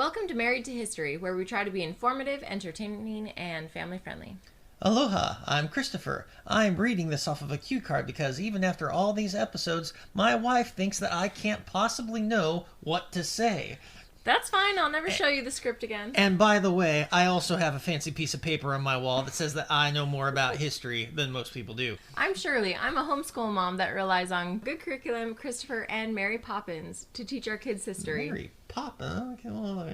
Welcome to Married to History, where we try to be informative, entertaining, and family-friendly. Aloha, I'm Christopher. I'm reading this off of a cue card because even after all these episodes, my wife thinks that I can't possibly know what to say. That's fine, I'll never show you the script again. And by the way, I also have a fancy piece of paper on my wall that says that I know more about history than most people do. I'm Shirley. I'm a homeschool mom that relies on good curriculum, Christopher, and Mary Poppins to teach our kids history. Mary Poppins? Okay, well,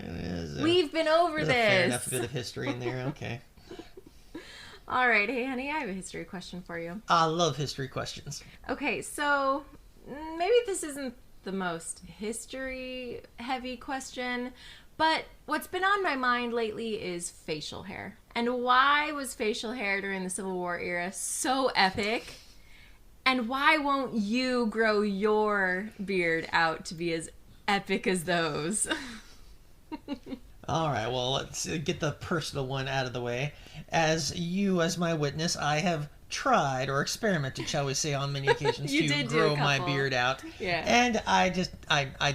We've been over there's a fair this. enough bit of history in there, okay. All right, hey honey, I have a history question for you. I love history questions. Okay, so maybe this isn't the most history-heavy question, but what's been on my mind lately is facial hair. And why was facial hair during the Civil War era so epic? And why won't you grow your beard out to be as epic as those? All right, well, let's get the personal one out of the way. As my witness, I have tried or experimented, shall we say, on many occasions to grow my beard out. Yeah. And I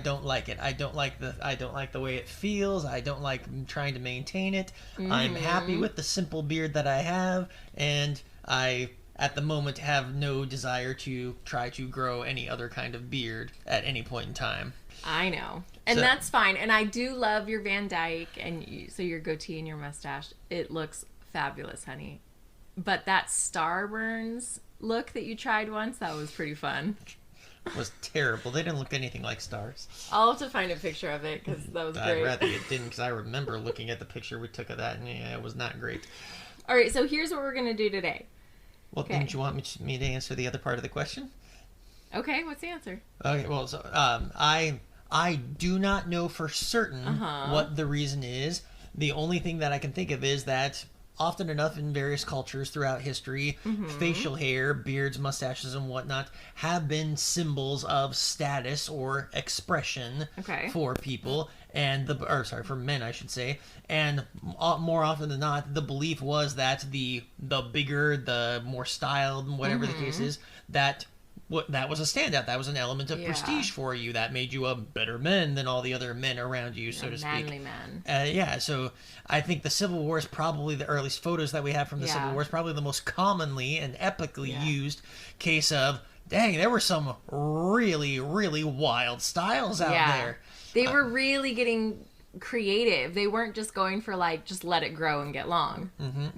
don't like it. I don't like the way it feels. I don't like trying to maintain it. Mm-hmm. I'm happy with the simple beard that I have, and I at the moment have no desire to try to grow any other kind of beard at any point in time. I know. And that's fine. And I do love your Van Dyke and so your goatee and your mustache. It looks fabulous, honey. But that Starburns look that you tried once, that was pretty fun. It was terrible. They didn't look anything like stars. I'll have to find a picture of it because that was great. I'd rather it didn't, because I remember looking at the picture we took of that, and yeah, it was not great. All right, so here's what we're going to do today. Well, okay. Didn't you want me to answer the other part of the question? Okay, what's the answer? Okay, well, so I do not know for certain what the reason is. The only thing that I can think of is that often enough in various cultures throughout history, facial hair, beards, mustaches, and whatnot have been symbols of status or expression for people, and for men, I should say. And more often than not, the belief was that the bigger, the more styled, whatever the case is, that was a standout. That was an element of prestige for you. That made you a better man than all the other men around you, so to speak. Manly man. So I think the Civil War is probably or at least photos that we have from the Civil War is probably the most commonly and epically used case of, dang, there were some really, really wild styles out there. They were really getting creative. They weren't just going for just let it grow and get long.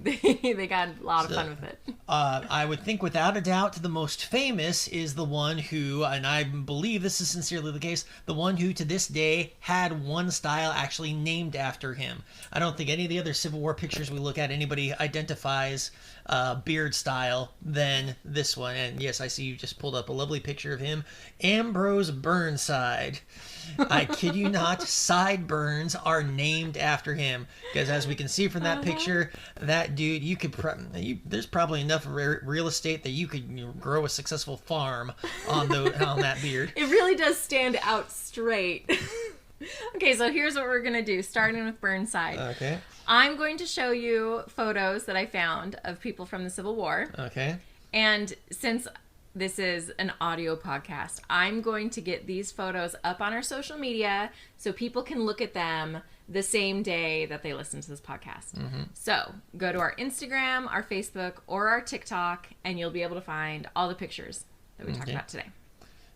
They got a lot of fun with it. I would think without a doubt the most famous is the one who, and I believe this is sincerely the case, the one who to this day had one style actually named after him. I don't think any of the other Civil War pictures we look at anybody identifies beard style than this one. And yes, I see you just pulled up a lovely picture of him, Ambrose Burnside. I kid you not, sideburns are named after him, because as we can see from that picture, that dude, you could there's probably enough real estate that you could grow a successful farm on that beard. It really does stand out straight. Okay, so here's what we're gonna do, starting with Burnside. Okay. I'm going to show you photos that I found of people from the Civil War. Okay. And since this is an audio podcast, I'm going to get these photos up on our social media so people can look at them the same day that they listen to this podcast. So go to our Instagram, our Facebook, or our TikTok, and you'll be able to find all the pictures that we talked about today.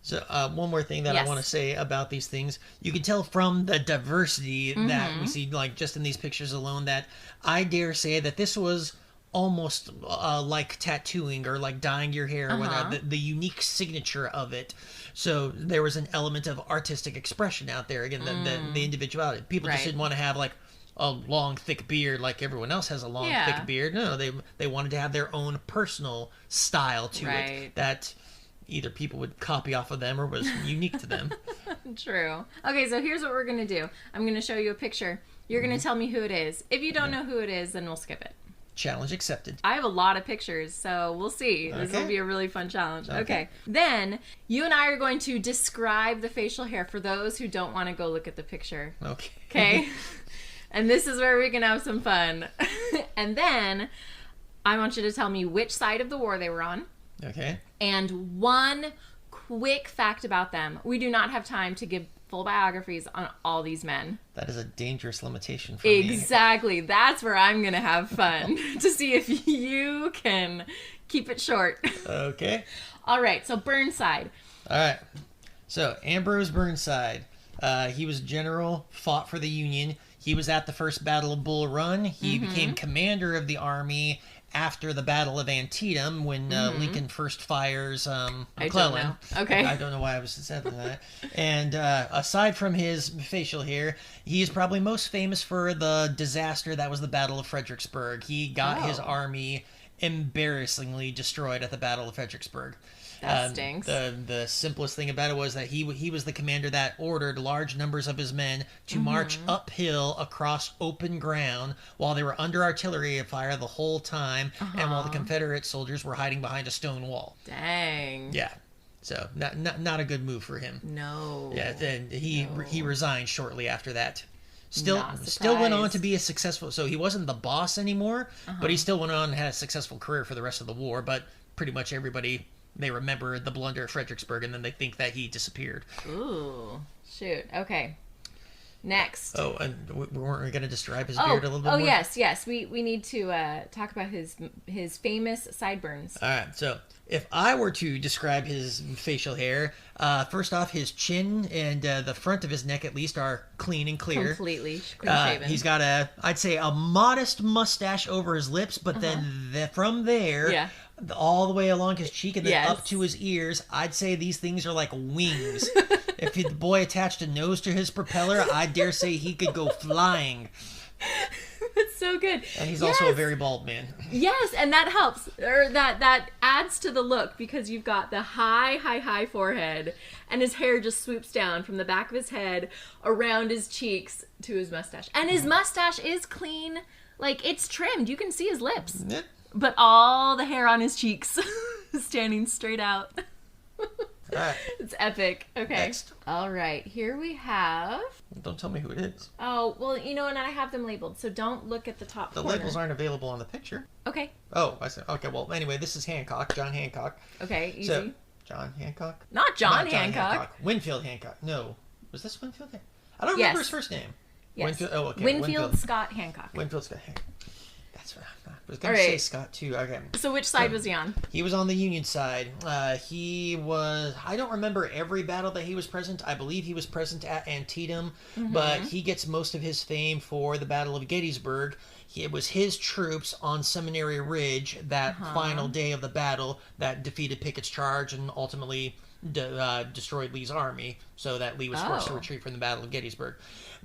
So one more thing that I want to say about these things. You can tell from the diversity that we see, just in these pictures alone, that I dare say that this was almost like tattooing or like dyeing your hair, or the unique signature of it. So there was an element of artistic expression out there. Again, the individuality. People just didn't want to have a long, thick beard like everyone else has a long, thick beard. No, they wanted to have their own personal style to it that either people would copy off of them or was unique to them. True. Okay, so here's what we're going to do. I'm going to show you a picture. You're going to tell me who it is. If you don't know who it is, then we'll skip it. Challenge accepted. I have a lot of pictures, so we'll see. This will be a really fun challenge. Okay. Then, you and I are going to describe the facial hair for those who don't want to go look at the picture. Okay? And this is where we can have some fun. And then, I want you to tell me which side of the war they were on. Okay. And one quick fact about them. We do not have time to give full biographies on all these men. That is a dangerous limitation for me. Exactly. That's where I'm going to have fun to see if you can keep it short. Okay. All right. So Burnside. All right. So Ambrose Burnside. He was a general, fought for the Union. He was at the First Battle of Bull Run. He became commander of the army after the Battle of Antietam, when Lincoln first fires McClellan. Okay. I don't know why I was saying that. And aside from his facial hair, he is probably most famous for the disaster that was the Battle of Fredericksburg. He got his army embarrassingly destroyed at the Battle of Fredericksburg. That stinks. The simplest thing about it was that he was the commander that ordered large numbers of his men to march uphill across open ground while they were under artillery fire the whole time, and while the Confederate soldiers were hiding behind a stone wall. Dang. Yeah. So not a good move for him. No. Yeah, and he resigned shortly after that. Still went surprised. on to be a successful. So he wasn't the boss anymore, but he still went on and had a successful career for the rest of the war. But pretty much everybody, they remember the blunder of Fredericksburg, and then they think that he disappeared. Ooh, shoot. Okay. Next. Oh, and we weren't going to describe his beard a little bit more? Oh, yes. We need to talk about his famous sideburns. All right, so if I were to describe his facial hair, first off, his chin and the front of his neck at least are clean and clear. Completely clean shaven. He's got I'd say a modest mustache over his lips, but then from there, all the way along his cheek and then up to his ears, I'd say these things are like wings. If the boy attached a nose to his propeller, I dare say he could go flying. That's so good. And he's also a very bald man. Yes, and that helps. Or that adds to the look, because you've got the high forehead, and his hair just swoops down from the back of his head around his cheeks to his mustache. And his mustache is clean. Like, it's trimmed. You can see his lips. Yeah. But all the hair on his cheeks is standing straight out. Right. It's epic. Okay. Next. All right. Here we have... Don't tell me who it is. Oh, well, you know, and I have them labeled, so don't look at the top corner. The labels aren't available on the picture. Okay. Oh, I see. Okay, well, anyway, this is Hancock, John Hancock. Okay, easy. So, John Hancock? Not John Hancock. Winfield Hancock. No. Was this Winfield Hancock? I don't remember his first name. Yes. Winfield, oh, okay. Winfield Scott Hancock. Winfield Scott Hancock. That's what I was going to say, Scott, too. Okay. So which side was he on? He was on the Union side. I don't remember every battle that he was present. I believe he was present at Antietam, but he gets most of his fame for the Battle of Gettysburg. It was his troops on Seminary Ridge that final day of the battle that defeated Pickett's charge and ultimately destroyed Lee's army, so that Lee was forced to retreat from the Battle of Gettysburg.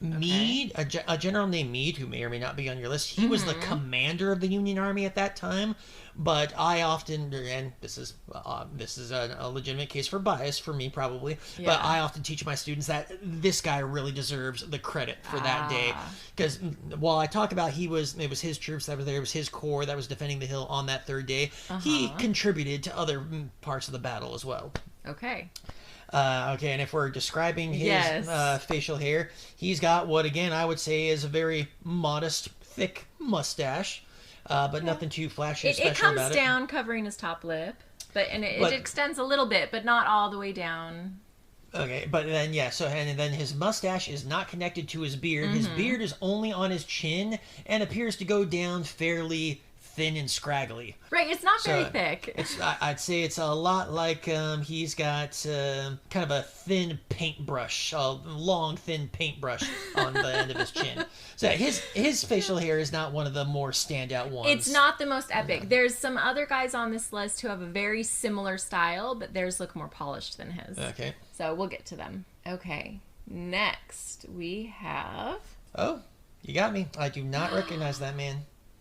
Meade, a general named Meade, who may or may not be on your list, he was the commander of the Union Army at that time. But I often, and this is a legitimate case for bias for me probably, but I often teach my students that this guy really deserves the credit for that day, because while I talk about it was his troops that were there, it was his corps that was defending the hill on that third day. He contributed to other parts of the battle as well. Okay. Okay, and if we're describing his facial hair, he's got what, again, I would say is a very modest, thick mustache, but nothing too flashy special about it. It comes down, covering his top lip, but it extends a little bit, but not all the way down. Okay, but then, and then his mustache is not connected to his beard. His beard is only on his chin and appears to go down fairly thin and scraggly. Right, it's not very thick. I'd say it's a lot like he's got kind of a thin paintbrush, a long thin paintbrush on the end of his chin. So his facial hair is not one of the more standout ones. It's not the most epic. There's some other guys on this list who have a very similar style, but theirs look more polished than his. Okay. So we'll get to them. Okay, next we have... Oh, you got me. I do not recognize that man.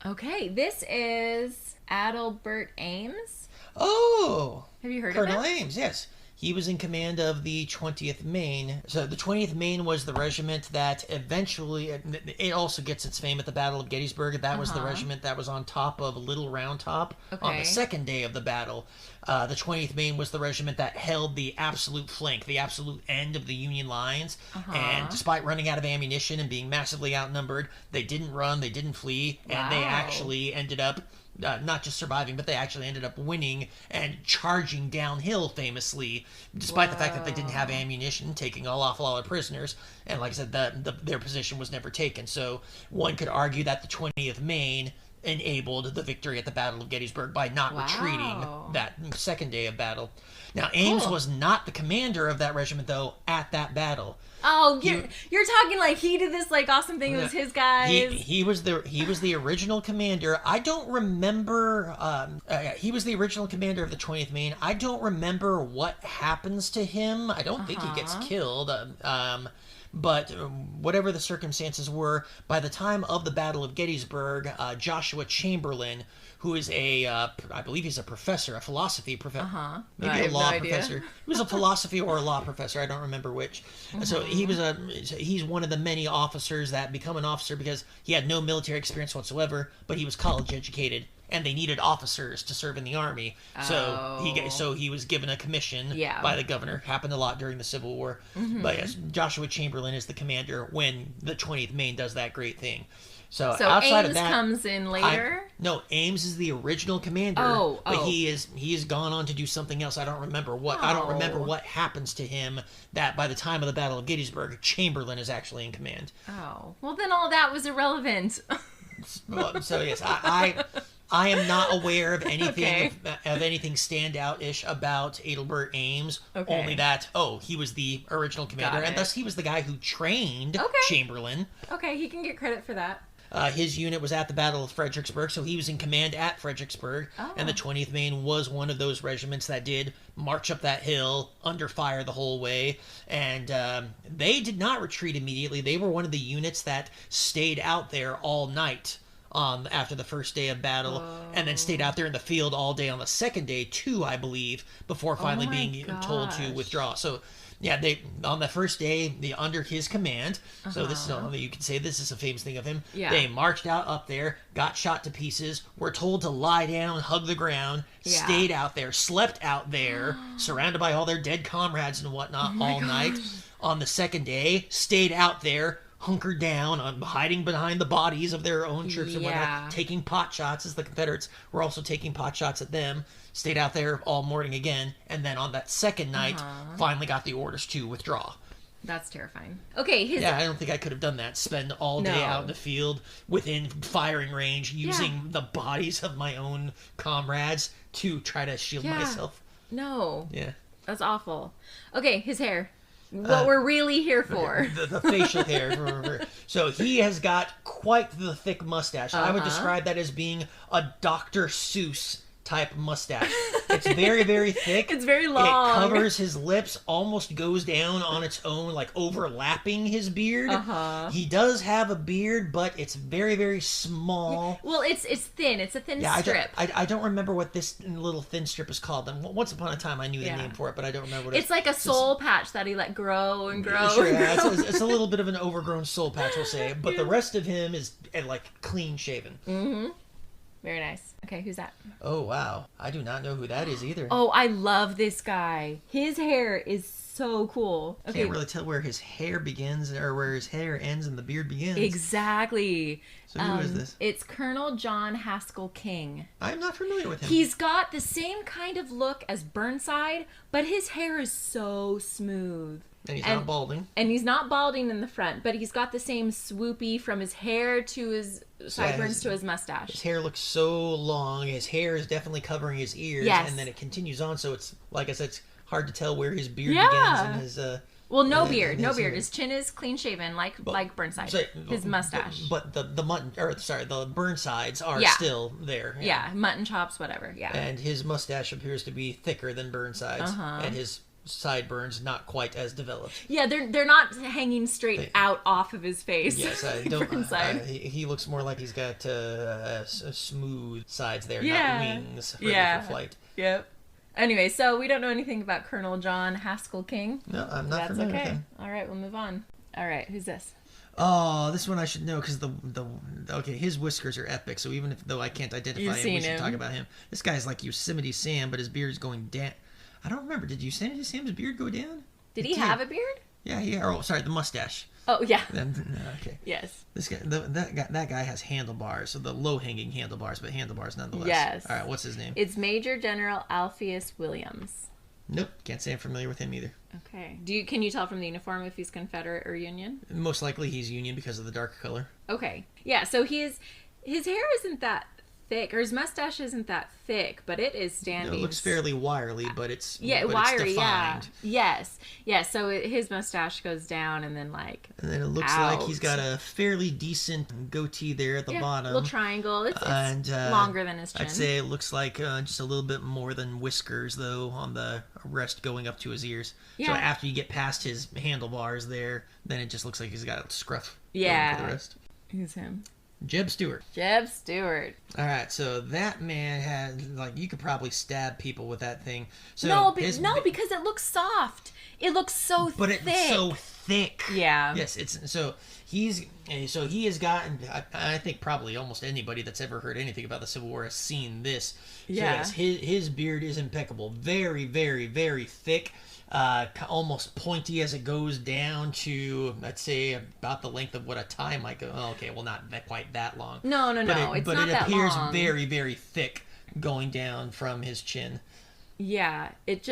Okay, this is Adelbert Ames. Oh! Have you heard of him? Colonel Ames, yes. He was in command of the 20th Maine. So the 20th Maine was the regiment that eventually, it also gets its fame at the Battle of Gettysburg. That was the regiment that was on top of Little Round Top on the second day of the battle. The 20th Maine was the regiment that held the absolute flank, the absolute end of the Union lines. And despite running out of ammunition and being massively outnumbered, they didn't run, they didn't flee, and they actually ended up not just surviving, but they actually ended up winning and charging downhill famously, despite the fact that they didn't have ammunition, taking a lot of prisoners. And like I said, their position was never taken. So one could argue that the 20th Maine enabled the victory at the Battle of Gettysburg by not retreating that second day of battle. Now, Ames was not the commander of that regiment, though, at that battle. Oh, you're talking like he did this like awesome thing. It was his guys. He was the original commander. I don't remember. He was the original commander of the 20th Maine. I don't remember what happens to him. I don't think he gets killed. But whatever the circumstances were, by the time of the Battle of Gettysburg, Joshua Chamberlain, who is I believe he's a professor, a philosophy professor, maybe a law professor. He was a philosophy or a law professor. I don't remember which. So he's one of the many officers that become an officer because he had no military experience whatsoever, but he was college educated. And they needed officers to serve in the army, so he was given a commission by the governor. Happened a lot during the Civil War, but yes, Joshua Chamberlain is the commander when the 20th Maine does that great thing. So outside Ames of that, comes in later. No, Ames is the original commander, but he has gone on to do something else. I don't remember what. I don't remember what happens to him. That by the time of the Battle of Gettysburg, Chamberlain is actually in command. Oh, well then all that was irrelevant. So yes, I am not aware of anything of anything standout-ish about Adelbert Ames. Only that, he was the original commander, and thus he was the guy who trained Chamberlain. Okay, he can get credit for that. His unit was at the Battle of Fredericksburg, so he was in command at Fredericksburg, and the 20th Maine was one of those regiments that did march up that hill under fire the whole way, and they did not retreat immediately. They were one of the units that stayed out there all night after the first day of battle, and then stayed out there in the field all day on the second day too, I believe, before finally being told to withdraw. So yeah, they on the first day, under his command. So this is you could say this is a famous thing of him. Yeah. They marched out up there, got shot to pieces, were told to lie down, hug the ground, stayed out there, slept out there, surrounded by all their dead comrades and whatnot all night. On the second day, stayed out there, hunkered down, hiding behind the bodies of their own troops and whatnot, taking pot shots as the Confederates were also taking pot shots at them. Stayed out there all morning again, and then on that second night, finally got the orders to withdraw. That's terrifying. Okay, I don't think I could have done that. Spend all day out in the field within firing range, using the bodies of my own comrades to try to shield myself. No. Yeah. That's awful. Okay, his hair. What we're really here for. The facial hair. So he has got quite the thick mustache. I would describe that as being a Dr. Seuss type mustache. It's very, very thick. It's very long. It covers his lips, almost goes down on its own, like overlapping his beard. He does have a beard, but it's very, very small. Well, it's thin. It's a thin strip. I don't remember what this little thin strip is called. And once upon a time, I knew the name for it, but I don't remember what it's like a soul patch that he let grow and grow. Sure, it's a little bit of an overgrown soul patch, we'll say. But the rest of him is like clean shaven. Mm-hmm. Very nice. Okay, who's that? Oh, wow. I do not know who that is either. Oh, I love this guy. His hair is so cool. Okay. Can't really tell where his hair begins or where his hair ends and the beard begins. Exactly. So who is this? It's Colonel John Haskell King. I'm not familiar with him. He's got the same kind of look as Burnside, but his hair is so smooth. And he's not balding. And he's not balding in the front, but he's got the same swoopy from his hair to his sideburns to his mustache. His hair looks so long. His hair is definitely covering his ears. Yes. And then it continues on, so it's, like I said, it's hard to tell where his beard begins and his... Well, no beard. His chin is clean shaven, like Burnside. His mustache. But the Burnsides are still there. Yeah, mutton chops, whatever. Yeah. And his mustache appears to be thicker than Burnside's, and his sideburns not quite as developed. Yeah, they're not hanging straight out off of his face. Yes, I don't. He looks more like he's got smooth sides there, not wings ready for flight. Yep. Anyway, so we don't know anything about Colonel John Haskell King. No, I'm not familiar with him. All right, we'll move on. All right, who's this? Oh, this one I should know because his whiskers are epic. So even though I can't identify him, we should talk about him. This guy's like Yosemite Sam, but his beard's going down. I don't remember. Did Yosemite Sam's beard go down? Did he have a beard? Yeah, yeah. Oh, sorry, the mustache. Oh, yeah. Okay. Yes. This guy, that guy has handlebars, so the low-hanging handlebars, but handlebars nonetheless. Yes. All right, what's his name? It's Major General Alpheus Williams. Nope, can't say I'm familiar with him either. Okay. Can you tell from the uniform if he's Confederate or Union? Most likely he's Union because of the dark color. Okay. Yeah, so his hair isn't that thick, or his mustache isn't that thick, but it is standing. It looks fairly wiry, but it's wiry, it's defined. Yeah. Yes. So his mustache goes down, and then and then it looks like he's got a fairly decent goatee there at the bottom. Little triangle. It's longer than his chin. I'd say it looks like just a little bit more than whiskers, though, on the rest going up to his ears. Yeah. So after you get past his handlebars there, then it just looks like he's got a scruff. Yeah. For the rest. Who's him? Jeb Stuart. Jeb Stuart. All right, so that man had you could probably stab people with that thing. So no, because it looks soft. It looks so but thick. But it's so thick. Yeah. Yes, he has gotten. I think probably almost anybody that's ever heard anything about the Civil War has seen this. Yeah. So yes, his beard is impeccable. Very, very, very thick. Almost pointy as it goes down to, let's say, about the length of what a tie might go. Oh, okay, well, not quite that long. No, it's not that long. But it appears very, very thick going down from his chin. Yeah, it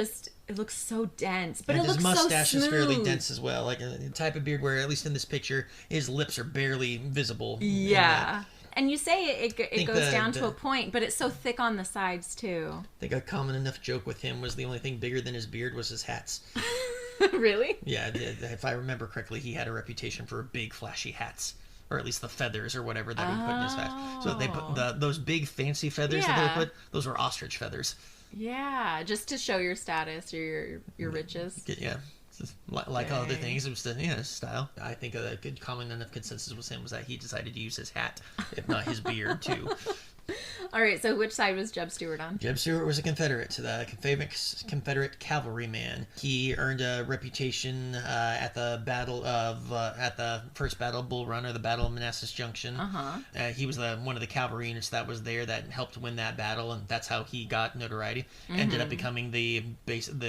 looks so dense, but and it looks so smooth. His mustache is fairly dense as well, like a type of beard where, at least in this picture, his lips are barely visible. Yeah. And you say it goes down to a point, but it's so thick on the sides, too. I think a common enough joke with him was the only thing bigger than his beard was his hats. Really? Yeah, if I remember correctly, he had a reputation for big, flashy hats. Or at least the feathers or whatever that he put in his hat. So they put those big, fancy feathers that they put, those were ostrich feathers. Yeah, just to show your status or your riches. Yeah. Like other things, it was the style. I think a good common enough consensus with him was that he decided to use his hat, if not his beard, too. All right, so which side was Jeb Stuart on? Jeb Stuart was a Confederate, the famous Confederate cavalryman. He earned a reputation at the first Battle of Bull Run, or the Battle of Manassas Junction. He was one of the cavalry units that was there that helped win that battle, and that's how he got notoriety. Ended up becoming the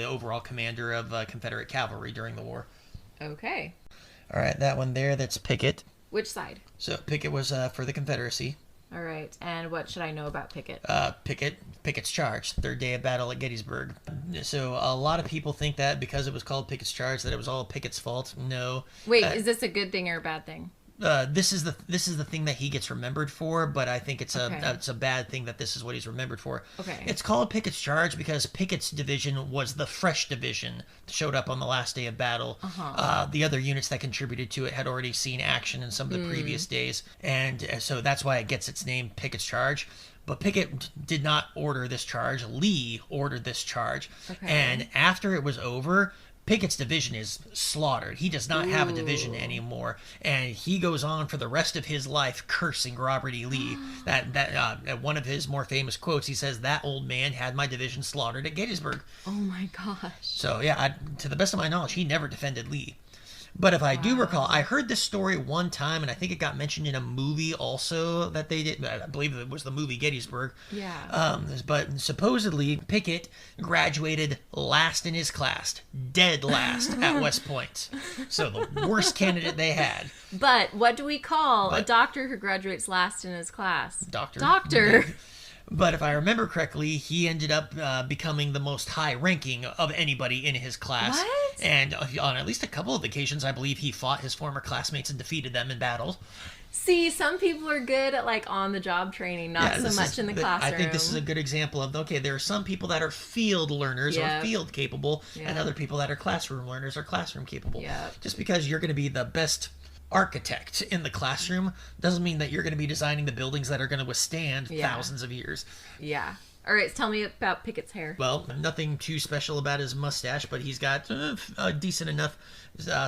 overall commander of Confederate cavalry during the war. Okay. All right, that one there, that's Pickett. Which side? So Pickett was for the Confederacy. All right, and what should I know about Pickett? Pickett's Charge, third day of battle at Gettysburg. So a lot of people think that because it was called Pickett's Charge that it was all Pickett's fault. No. Wait, is this a good thing or a bad thing? This is the thing that he gets remembered for, but I think it's a bad thing that this is what he's remembered for. Okay. It's called Pickett's Charge because Pickett's division was the fresh division that showed up on the last day of battle. The other units that contributed to it had already seen action in some of the previous days, and so that's why it gets its name, Pickett's Charge. But Pickett did not order this charge. Lee ordered this charge, and after it was over, Pickett's division is slaughtered. He does not have a division anymore, and he goes on for the rest of his life cursing Robert E. Lee. That one of his more famous quotes, he says, "That old man had my division slaughtered at Gettysburg." Oh my gosh! So yeah, to the best of my knowledge, he never defended Lee. But if I do recall, I heard this story one time, and I think it got mentioned in a movie also that they did. I believe it was the movie Gettysburg. Yeah. But supposedly, Pickett graduated last in his class, dead last at West Point. So the worst candidate they had. But what do we call a doctor who graduates last in his class? Doctor. But if I remember correctly, he ended up becoming the most high-ranking of anybody in his class. What? And on at least a couple of occasions, I believe he fought his former classmates and defeated them in battle. See, some people are good at on-the-job training, not so much in the classroom. I think this is a good example of, there are some people that are field learners or field capable, and other people that are classroom learners or classroom capable. Just because you're going to be the best architect in the classroom doesn't mean that you're going to be designing the buildings that are going to withstand thousands of years. Yeah. All right, tell me about Pickett's hair. Well, nothing too special about his mustache, but he's got a decent enough,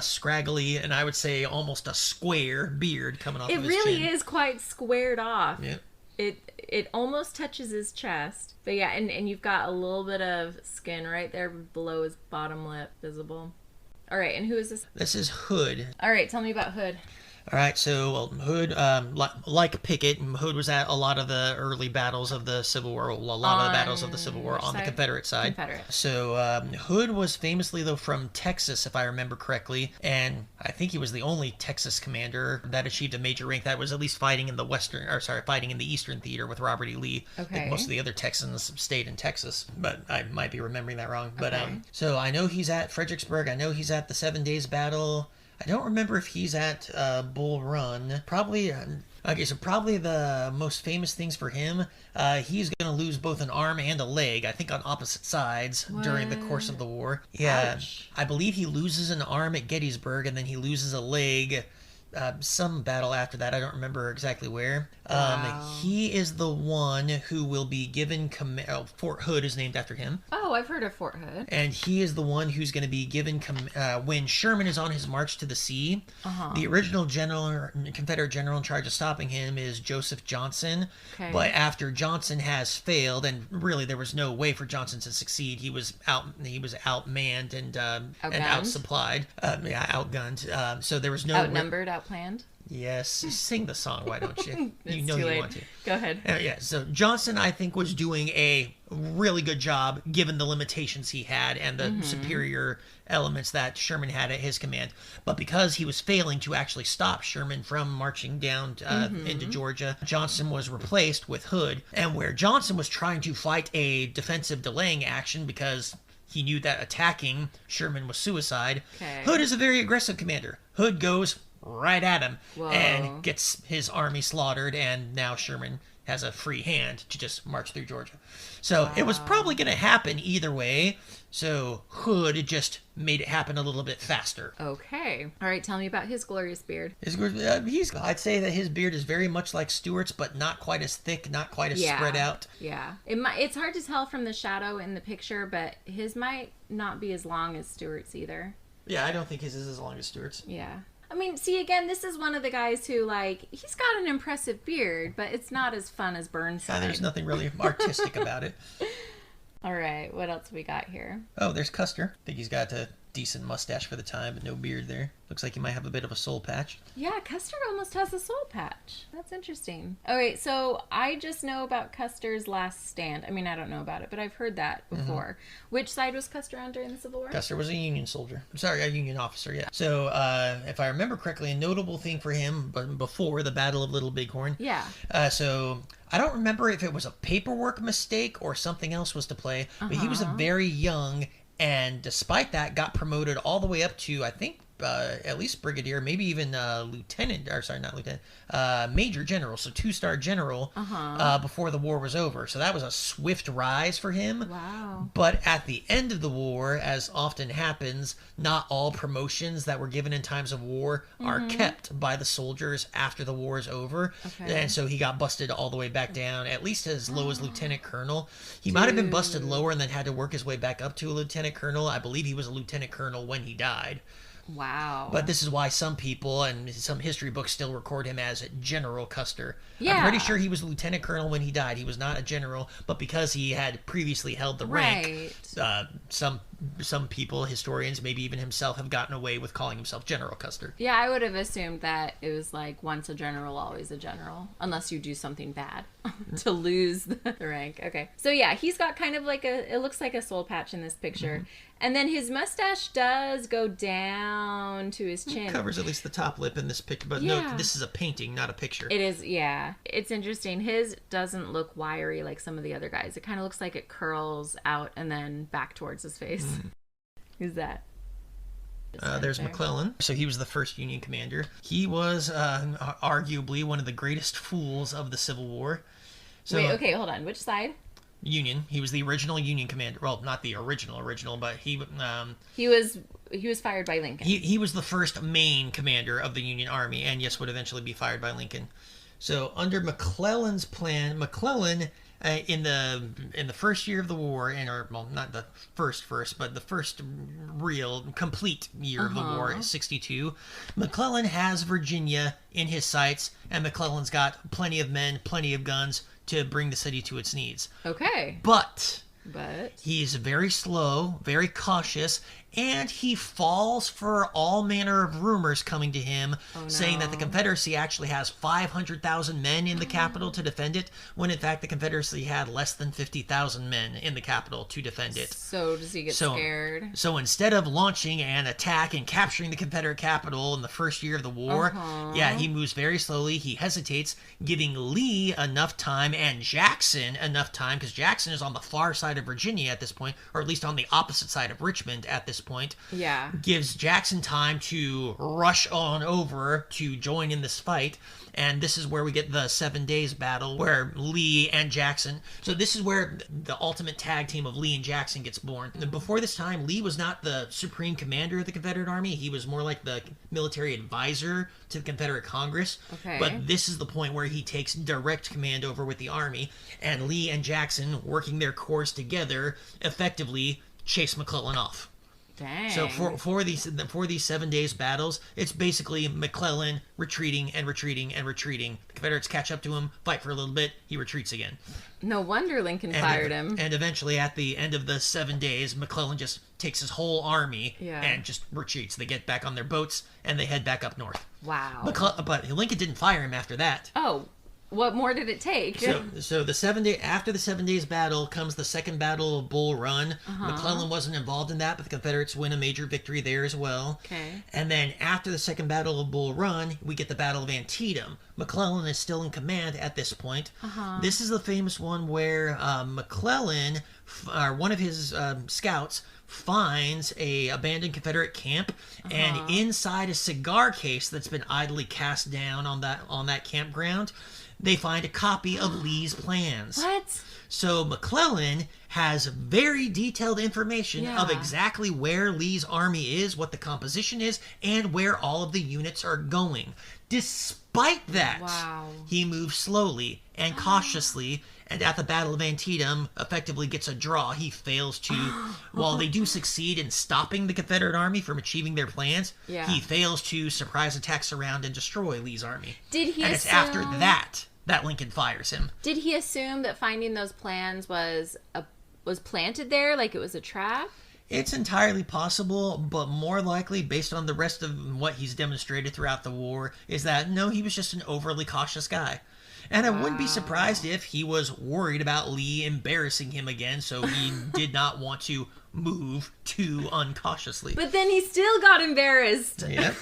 scraggly, and I would say almost a square beard coming off of his chin. It really is quite squared off. Yeah. It almost touches his chest. But yeah, and you've got a little bit of skin right there below his bottom lip visible. All right, and who is this? This is Hood. All right, tell me about Hood. All right, so well, Hood, like Pickett, Hood was at a lot of the early battles of the Civil War, a lot of the battles of the Civil War which on the side? Confederate side. Confederate. So Hood was famously, though, from Texas, if I remember correctly, and I think he was the only Texas commander that achieved a major rank that was at least fighting in fighting in the Eastern Theater with Robert E. Lee. I Okay. think most of the other Texans stayed in Texas, but I might be remembering that wrong. But Okay. so I know he's at Fredericksburg. I know he's at the 7 Days Battle. I don't remember if he's at Bull Run. Probably. Okay, so probably the most famous things for him, he's going to lose both an arm and a leg, I think on opposite sides during the course of the war. Yeah, Ouch. I believe he loses an arm at Gettysburg and then he loses a leg. Some battle after that, I don't remember exactly where. Wow. He is the one who will be given Fort Hood is named after him. Oh, I've heard of Fort Hood. And he is the one who's going to be given when Sherman is on his march to the sea. The original Confederate general in charge of stopping him is Joseph Johnson. Okay. But after Johnson has failed, and really there was no way for Johnson to succeed, he was outmanned and outsupplied, outgunned. So there was no Outnumbered, outplanned. Yes, sing the song. Why don't you? You It's know too you late. want to. Go ahead. Yeah, so Johnson, I think, was doing a really good job given the limitations he had and the superior elements that Sherman had at his command. But because he was failing to actually stop Sherman from marching down into Georgia, Johnson was replaced with Hood. And where Johnson was trying to fight a defensive delaying action because he knew that attacking Sherman was suicide, Okay. Hood is a very aggressive commander. Hood goes right at him Whoa. and gets his army slaughtered, and now Sherman has a free hand to just march through Georgia. So it was probably going to happen either way. So Hood just made it happen a little bit faster. Okay. All right, tell me about his glorious beard. I'd say that his beard is very much like Stuart's, but not quite as thick, not quite as spread out. Yeah. It's hard to tell from the shadow in the picture, but his might not be as long as Stuart's either. Yeah, I don't think his is as long as Stuart's. Yeah. I mean, see, again, this is one of the guys who, like, he's got an impressive beard, but it's not as fun as Burnside. There's nothing really artistic about it. All right, what else we got here? Oh, there's Custer. I think he's got a decent mustache for the time, but no beard there. Looks like he might have a bit of a soul patch. Yeah, Custer almost has a soul patch. That's interesting. All right, so I just know about Custer's last stand. I mean, I don't know about it, but I've heard that before. Which side was Custer on during the Civil War? Custer was a Union soldier. Sorry, a Union officer, yeah. So, if I remember correctly, a notable thing for him before the Battle of Little Bighorn. Yeah. So, I don't remember if it was a paperwork mistake or something else was to play, but he was a very young, and despite that, got promoted all the way up to, I think, at least brigadier, maybe even major general, so 2-star general before the war was over. So that was a swift rise for him. Wow. But at the end of the war, as often happens, not all promotions that were given in times of war are kept by the soldiers after the war is over. Okay. And so he got busted all the way back down, at least as low as lieutenant colonel. He might have been busted lower and then had to work his way back up to a lieutenant colonel. I believe he was a lieutenant colonel when he died. Wow. But this is why some people and some history books still record him as General Custer. Yeah. I'm pretty sure he was a lieutenant colonel when he died. He was not a general, but because he had previously held the rank, some people, historians, maybe even himself, have gotten away with calling himself General Custer. Yeah, I would have assumed that it was like once a general, always a general, unless you do something bad to lose the rank. Okay. So yeah, he's got kind of like it looks like a soul patch in this picture. And then his mustache does go down to his chin. It covers at least the top lip in this picture, but Yeah. no, this is a painting, not a picture. It is, yeah. It's interesting. His doesn't look wiry like some of the other guys. It kind of looks like it curls out and then back towards his face. Who's that? There's there. McClellan. So he was the first Union commander. He was arguably one of the greatest fools of the Civil War. So, Wait, okay, hold on. Which side? Union. He was the original Union commander. Well, not the original, but he was fired by Lincoln. he was the first main commander of the Union Army, and yes, would eventually be fired by Lincoln. So under McClellan's plan, McClellan in the first year of the war, not the first, but the first real complete year of the war, 62, McClellan has Virginia in his sights, and McClellan's got plenty of men, plenty of guns to bring the city to its needs. Okay. But But he's very slow, very cautious, and he falls for all manner of rumors coming to him, saying that the Confederacy actually has 500,000 men in the capital to defend it, when in fact the Confederacy had less than 50,000 men in the capital to defend it. So does he get scared? So instead of launching an attack and capturing the Confederate capital in the first year of the war, he moves very slowly. He hesitates, giving Lee enough time and Jackson enough time, because Jackson is on the far side of Virginia at this point, or at least on the opposite side of Richmond at this point. Yeah. Gives Jackson time to rush on over to join in this fight. And this is where we get the 7 Days battle, where Lee and Jackson... So this is where the ultimate tag team of Lee and Jackson gets born. And before this time, Lee was not the supreme commander of the Confederate Army. He was more like the military advisor to the Confederate Congress. Okay. But this is the point where he takes direct command over with the army. And Lee and Jackson, working their corps together, effectively chase McClellan off. Dang. So for these 7 days battles, it's basically McClellan retreating and retreating and retreating. The Confederates catch up to him, fight for a little bit, he retreats again. No wonder Lincoln fired him. And eventually, at the end of the 7 days, McClellan just takes his whole army and just retreats. They get back on their boats and they head back up north. Wow. But Lincoln didn't fire him after that. Oh. What more did it take? So after the 7 days battle comes the second battle of Bull Run. McClellan wasn't involved in that, but the Confederates win a major victory there as well. Okay. And then after the second battle of Bull Run, we get the Battle of Antietam. McClellan is still in command at this point. This is the famous one where McClellan, one of his scouts, finds a abandoned Confederate camp, and inside a cigar case that's been idly cast down on that campground, they find a copy of Lee's plans. What? So McClellan has very detailed information of exactly where Lee's army is, what the composition is, and where all of the units are going. Despite that, he moves slowly and cautiously, and at the Battle of Antietam effectively gets a draw. He fails to, while they do succeed in stopping the Confederate army from achieving their plans, he fails to surprise attack, surround, and destroy Lee's army. It's after that Lincoln fires him. Did he assume that finding those plans was planted there, like it was a trap? It's entirely possible, but more likely, based on the rest of what he's demonstrated throughout the war, is that no, he was just an overly cautious guy. And I wouldn't be surprised if he was worried about Lee embarrassing him again, so he did not want to move too uncautiously. But then he still got embarrassed. Yep.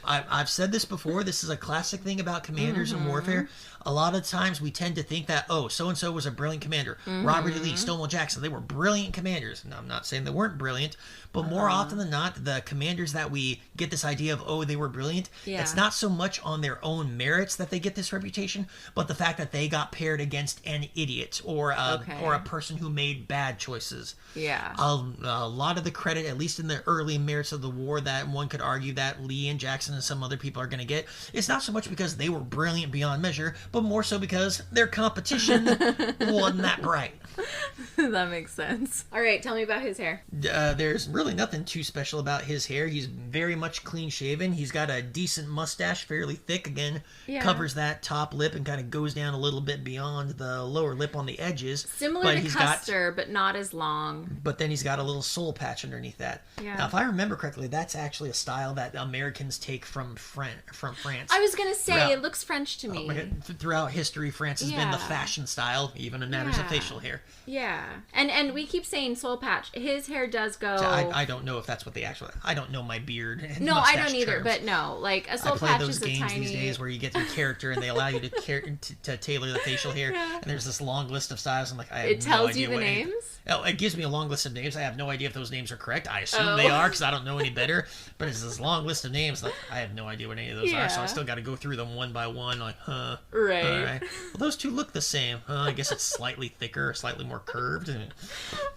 I've said this before. This is a classic thing about commanders in warfare. A lot of times we tend to think that, oh, so-and-so was a brilliant commander. Robert E. Lee, Stonewall Jackson, they were brilliant commanders. Now, I'm not saying they weren't brilliant, but more often than not, the commanders that we get this idea of, oh, they were brilliant, it's not so much on their own merits that they get this reputation, but the fact that they got paired against an idiot or a person who made bad choices. Yeah. A lot of the credit, at least in the early merits of the war, that one could argue that Lee and Jackson and some other people are going to get, it's not so much because they were brilliant beyond measure, but more so because their competition wasn't that bright. That makes sense. All right, tell me about his hair. There's really nothing too special about his hair. He's very much clean shaven. He's got a decent mustache, fairly thick. Again, covers that top lip and kind of goes down a little bit beyond the lower lip on the edges. Similar to Custer, but not as long. But then he's got a little soul patch underneath that. Yeah. Now, if I remember correctly, that's actually a style that Americans take from France. I was going to say, it looks French to me. Throughout history, France has been the fashion style, even in matters of facial hair. Yeah. And we keep saying soul patch. His hair does go... So I don't know if that's what they actually... I don't know my beard and No, I don't mustache either, terms. but no. Like, a soul patch is a I play those games tiny... these days where you get your character and they allow you to tailor the facial hair. And there's this long list of styles. I'm like, I have It tells you the names? It gives me a long list of names. I have no idea if those names are correct. I assume they are because I don't know any better. But it's this long list of names. Like, I have no idea what any of those are. So I still got to go through them one by one. Like, Right. All right. Well, those two look the same. I guess it's slightly thicker, slightly more curved.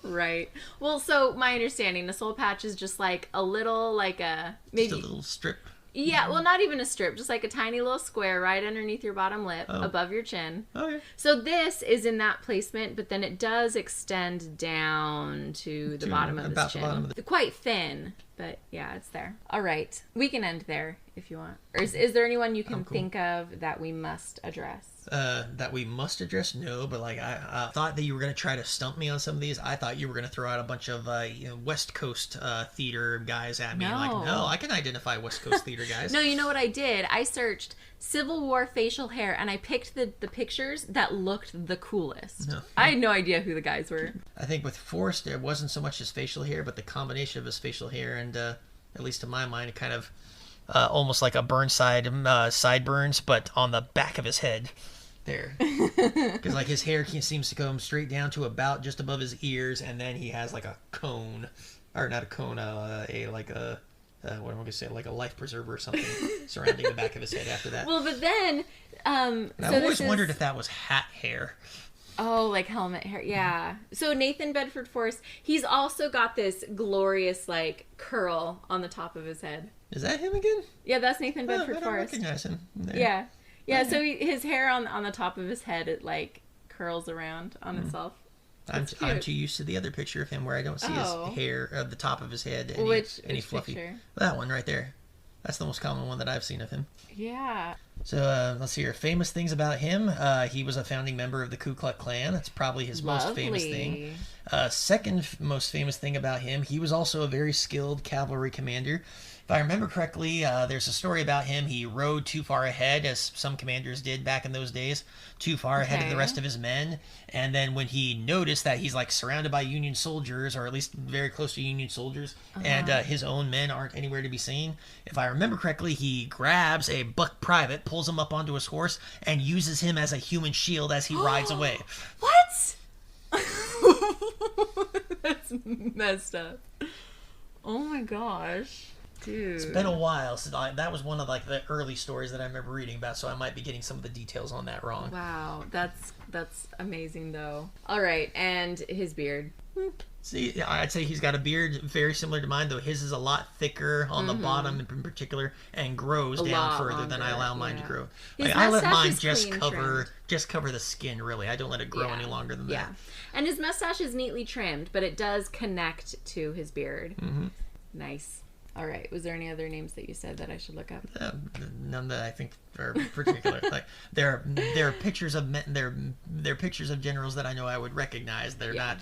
Right. Well, so my understanding, the soul patch is just like a little, like a... maybe Just a little strip. Yeah, well, not even a strip, just like a tiny little square right underneath your bottom lip, above your chin. Okay. So this is in that placement, but then it does extend down to the bottom of his chin. Quite thin, but yeah, it's there. All right, we can end there if you want. Or is there anyone you can cool. think of that we must address? That we must address? No, but like I thought that you were gonna try to stump me on some of these. I thought you were gonna throw out a bunch of West Coast theater guys at me. No. Like, no, I can identify West Coast theater guys. No, you know what I did? I searched Civil War facial hair, and I picked the pictures that looked the coolest. No. I had no idea who the guys were. I think with Forrest, it wasn't so much his facial hair, but the combination of his facial hair and, at least in my mind, kind of almost like a Burnside sideburns, but on the back of his head. There, because like his hair seems to come straight down to about just above his ears, and then he has like a cone, or not a cone, what am I gonna say, like a life preserver or something surrounding the back of his head after that. Well, but then, And so I've always wondered if that was hat hair. Oh, like helmet hair, yeah. So Nathan Bedford Forrest, he's also got this glorious like curl on the top of his head. Is that him again? Yeah, that's Nathan Bedford I don't Forrest. recognize him. There. Yeah. Yeah, so his hair on the top of his head, it like curls around on itself. I'm too used to the other picture of him where I don't see his hair at the top of his head. Which fluffy. picture? That one right there. That's the most common one that I've seen of him. Yeah. So let's see here. Famous things about him. He was a founding member of the Ku Klux Klan. That's probably his most famous thing. Second most famous thing about him, he was also a very skilled cavalry commander. If I remember correctly, there's a story about him. He rode too far ahead, as some commanders did back in those days, too far ahead of the rest of his men. And then when he noticed that he's like surrounded by Union soldiers, or at least very close to Union soldiers, and his own men aren't anywhere to be seen, if I remember correctly, he grabs a buck private, pulls him up onto his horse, and uses him as a human shield as he rides away. What? That's messed up. Oh my gosh. Dude. It's been a while since that was one of like the early stories that I remember reading about, so I might be getting some of the details on that wrong. Wow, that's amazing though. All right, and his beard. See, I'd say he's got a beard very similar to mine, though his is a lot thicker on the bottom in particular and grows down further than I allow mine to grow. Like, I let mine just cover the skin, really. I don't let it grow any longer than that. And his mustache is neatly trimmed, but it does connect to his beard. Mm-hmm. Nice. All right. Was there any other names that you said that I should look up? None that I think are particular. Like there are pictures of men. They're pictures of generals that I know I would recognize. They're not.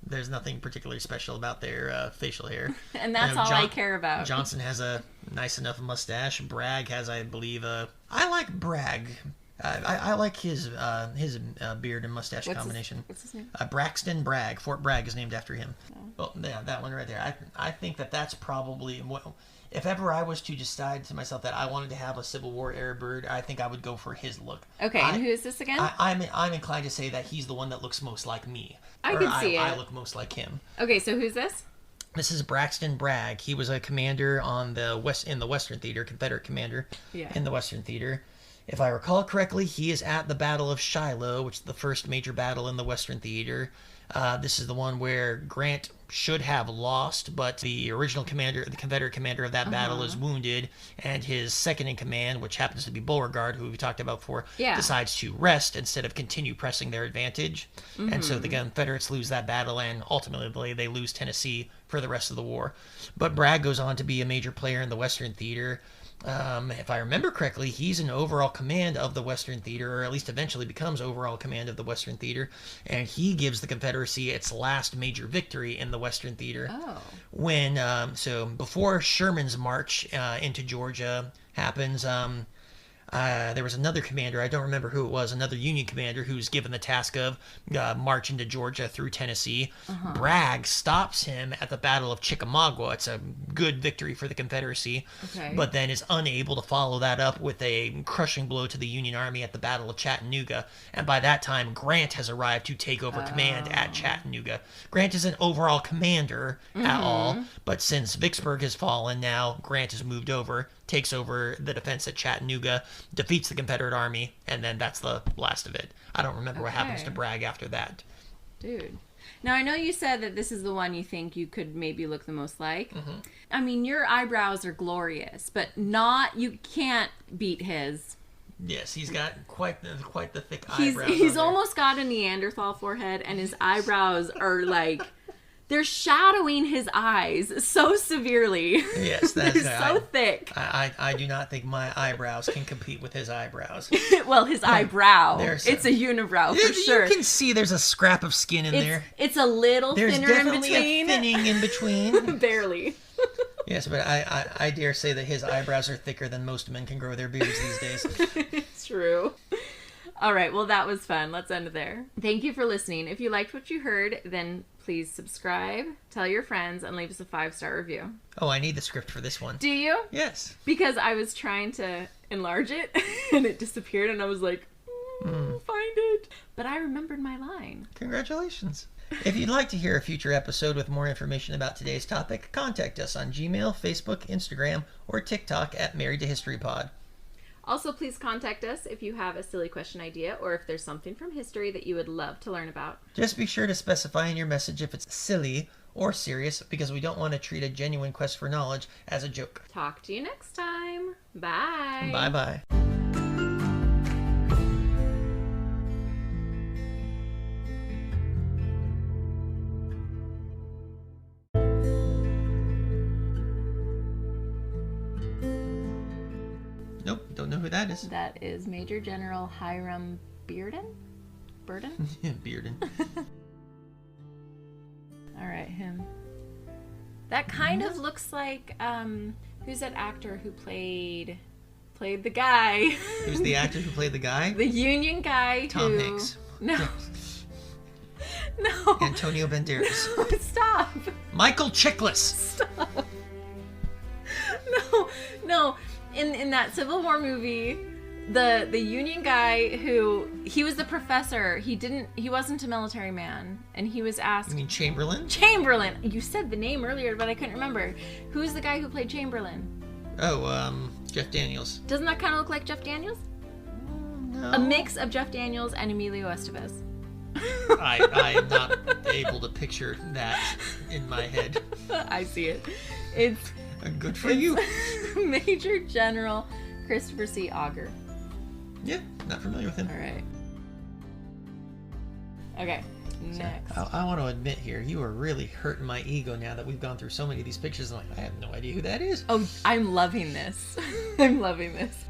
There's nothing particularly special about their facial hair. And that's all I care about. Johnson has a nice enough mustache. Bragg has, I believe, I like Bragg. I like his beard and mustache combination. What's his name? Braxton Bragg. Fort Bragg is named after him. Oh, yeah, that one right there. I think that's probably... If ever I was to decide to myself that I wanted to have a Civil War era beard, I think I would go for his look. Okay, and who is this again? I'm inclined to say that he's the one that looks most like me. I can see it. I look most like him. Okay, so who's this? This is Braxton Bragg. He was a commander in the Western Theater, Confederate commander in the Western Theater. If I recall correctly, he is at the Battle of Shiloh, which is the first major battle in the Western Theater. This is the one where Grant should have lost, but the original commander, the Confederate commander of that battle, is wounded, and his second in command, which happens to be Beauregard, who we talked about before, decides to rest instead of continue pressing their advantage. And so the Confederates lose that battle, and ultimately they lose Tennessee for the rest of the war. But Bragg goes on to be a major player in the Western Theater. If I remember correctly, he's in overall command of the Western Theater, or at least eventually becomes overall command of the Western Theater, and he gives the Confederacy its last major victory in the Western Theater. When so before Sherman's march into Georgia happens, there was another commander, I don't remember who it was, another Union commander who's given the task of march into Georgia through Tennessee. Bragg stops him at the Battle of Chickamauga. It's a good victory for the Confederacy, but then is unable to follow that up with a crushing blow to the Union Army at the Battle of Chattanooga. And by that time, Grant has arrived to take over command at Chattanooga. Grant isn't overall commander at all, but since Vicksburg has fallen now, Grant has moved over, takes over the defense at Chattanooga, defeats the Confederate Army, and then that's the last of it. I don't remember what happens to Bragg after that. Dude. Now, I know you said that this is the one you think you could maybe look the most like. I mean, your eyebrows are glorious, but you can't beat his. Yes, he's got quite the thick eyebrows. He's almost got a Neanderthal forehead, and his eyebrows are like... they're shadowing his eyes so severely. Yes, They're that's so thick. I do not think my eyebrows can compete with his eyebrows. Well, his eyebrow. There's It's a unibrow for sure. You can see there's a scrap of skin in there. It's a little There's thinner in definitely between. a thinning in between. Barely. Yes, but I dare say that his eyebrows are thicker than most men can grow their beards these days. It's true. All right, well, that was fun. Let's end there. Thank you for listening. If you liked what you heard, then please subscribe, tell your friends, and leave us a 5-star review. Oh, I need the script for this one. Do you? Yes. Because I was trying to enlarge it, and it disappeared, and I was like, find it. But I remembered my line. Congratulations. If you'd like to hear a future episode with more information about today's topic, contact us on Gmail, Facebook, Instagram, or TikTok at Married to History Pod. Also, please contact us if you have a silly question idea or if there's something from history that you would love to learn about. Just be sure to specify in your message if it's silly or serious, because we don't want to treat a genuine quest for knowledge as a joke. Talk to you next time. Bye. Bye-bye. Nope, don't know who that is. That is Major General Hiram Bearden? Burden? Bearden. All right, him. That kind of looks like, who's that actor who played the guy? Who's the actor who played the guy? The Union guy Tom who... Hanks. No. No. Antonio Banderas. Stop. Michael Chiklis. Stop. No. In that Civil War movie, the Union guy who he was the professor, he wasn't a military man, and he was asked. You mean Chamberlain? Chamberlain. You said the name earlier, but I couldn't remember. Who's the guy who played Chamberlain? Oh, Jeff Daniels. Doesn't that kind of look like Jeff Daniels? No. A mix of Jeff Daniels and Emilio Estevez. I am not able to picture that in my head. I see it. It's Good for you. Major General Christopher C. Auger. Yeah, not familiar with him. All right. Okay, next. I want to admit here, you are really hurting my ego now that we've gone through so many of these pictures. I'm like, I have no idea who that is. Oh, I'm loving this. I'm loving this.